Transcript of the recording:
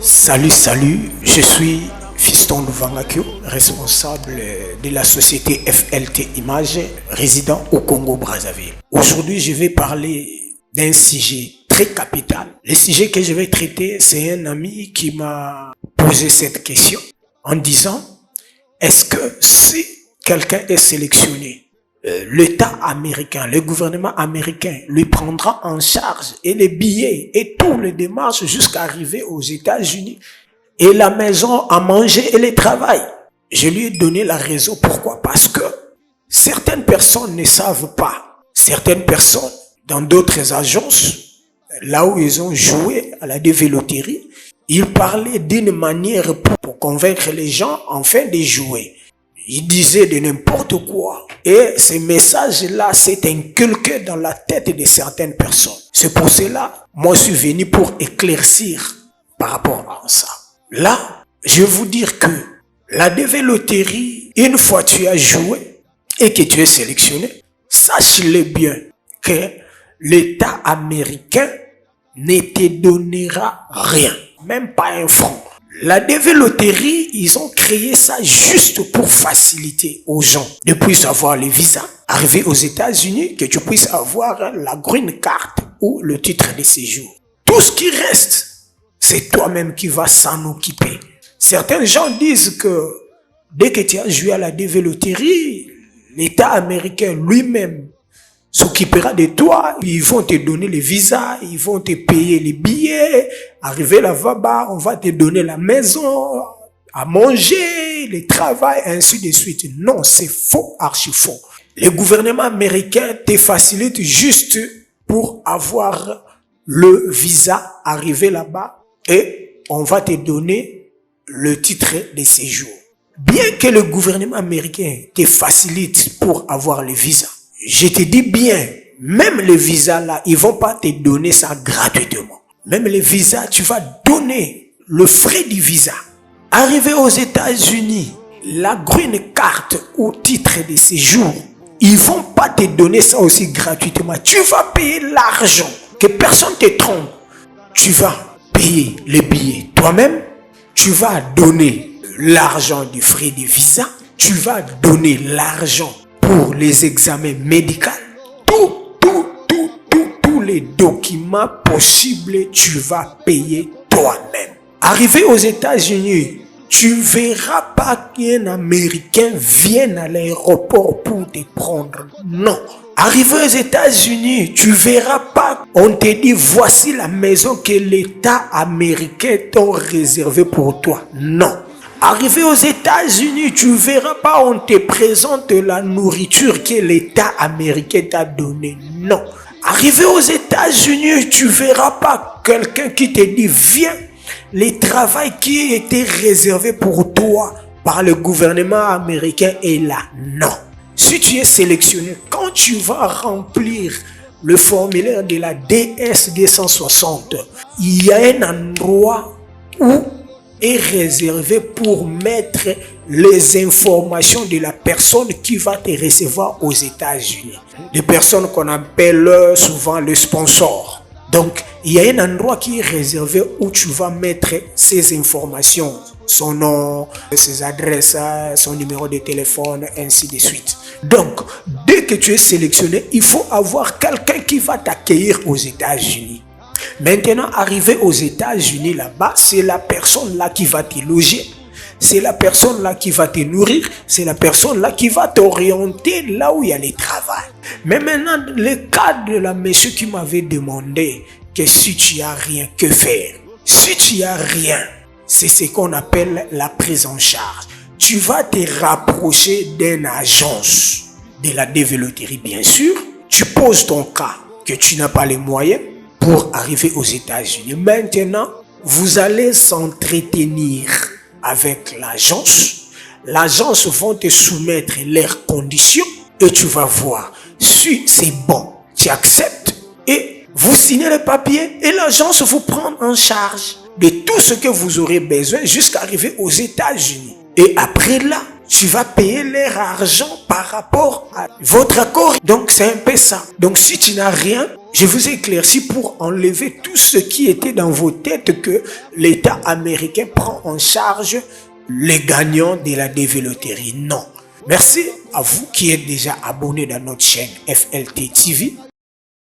Salut, je suis Fiston Louvangakio, responsable de la société FLT Images, résident au Congo-Brazzaville. Aujourd'hui, je vais parler d'un sujet très capital. Le sujet que je vais traiter, c'est un ami qui m'a posé cette question en disant, est-ce que si quelqu'un est sélectionné, l'État américain, le gouvernement américain lui prendra en charge et les billets et toutes les démarches jusqu'à arriver aux États-Unis et la maison à manger et le travail? Je lui ai donné la raison. Pourquoi? Parce que certaines personnes ne savent pas. Certaines personnes, dans d'autres agences, là où ils ont joué à la dévéloterie, ils parlaient d'une manière pour convaincre les gens enfin de jouer. Ils disaient de n'importe quoi. Et ces messages-là s'est inculqué dans la tête de certaines personnes. C'est pour cela, moi je suis venu pour éclaircir par rapport à ça. Là, je vais vous dire que la dévéloterie, une fois tu as joué et que tu es sélectionné, sache-le bien que l'État américain ne te donnera rien, même pas un franc. La dévéloterie, ils ont créé ça juste pour faciliter aux gens de puissent avoir les visas, arriver aux États-Unis, que tu puisses avoir la green card ou le titre de séjour. Tout ce qui reste, c'est toi-même qui vas s'en occuper. Certains gens disent que dès que tu as joué à la dévéloterie, l'État américain lui-même s'occupera de toi, ils vont te donner les visas, ils vont te payer les billets, arriver là-bas, on va te donner la maison, à manger, le travail, ainsi de suite. Non, c'est faux, archi faux. Le gouvernement américain te facilite juste pour avoir le visa, arriver là-bas, et on va te donner le titre de séjour. Bien que le gouvernement américain te facilite pour avoir le visa, je te dis bien, même les visas là, ils vont pas te donner ça gratuitement. Même les visas, tu vas donner le frais du visa. Arrivé aux États-Unis, la green card ou titre de séjour, ils vont pas te donner ça aussi gratuitement. Tu vas payer l'argent, que personne te trompe. Tu vas payer les billets toi-même, tu vas donner l'argent du frais du visa, tu vas donner l'argent pour les examens médicaux, tous les documents possibles, tu vas payer toi-même. Arrivé aux États-Unis, tu verras pas qu'un Américain vienne à l'aéroport pour te prendre. Non. Arrivé aux États-Unis, tu verras pas, on te dit voici la maison que l'État américain t'a réservée pour toi. Non. Arrivé aux États-Unis, tu verras pas, on te présente la nourriture que l'État américain t'a donnée. Non. Arrivé aux États-Unis, tu verras pas quelqu'un qui te dit viens, le travail qui était réservé pour toi par le gouvernement américain est là. Non. Si tu es sélectionné, quand tu vas remplir le formulaire de la DS 260, il y a un endroit où est réservé pour mettre les informations de la personne qui va te recevoir aux États-Unis. Des personnes qu'on appelle souvent le sponsor. Donc, il y a un endroit qui est réservé où tu vas mettre ces informations, son nom, ses adresses, son numéro de téléphone, ainsi de suite. Donc, dès que tu es sélectionné, il faut avoir quelqu'un qui va t'accueillir aux États-Unis. Maintenant, arrivé aux États-Unis là-bas, c'est la personne là qui va te loger. C'est la personne là qui va te nourrir. C'est la personne là qui va t'orienter là où il y a le travail. Mais maintenant, le cas de la monsieur qui m'avait demandé que si tu as rien, que faire? Si tu as rien, c'est ce qu'on appelle la prise en charge. Tu vas te rapprocher d'une agence de la dévéloterie, bien sûr. Tu poses ton cas que tu n'as pas les moyens pour arriver aux États-Unis. Maintenant, vous allez s'entretenir avec l'agence. L'agence va te soumettre leurs conditions et tu vas voir si c'est bon. Tu acceptes et vous signez le papier et l'agence vous prend en charge de tout ce que vous aurez besoin jusqu'à arriver aux États-Unis. Et après là, tu vas payer leur argent par rapport à votre accord. Donc c'est un peu ça. Donc si tu n'as rien, je vous ai éclairci pour enlever tout ce qui était dans vos têtes que l'État américain prend en charge les gagnants de la dévéloterie. Non. Merci à vous qui êtes déjà abonnés dans notre chaîne FLT TV.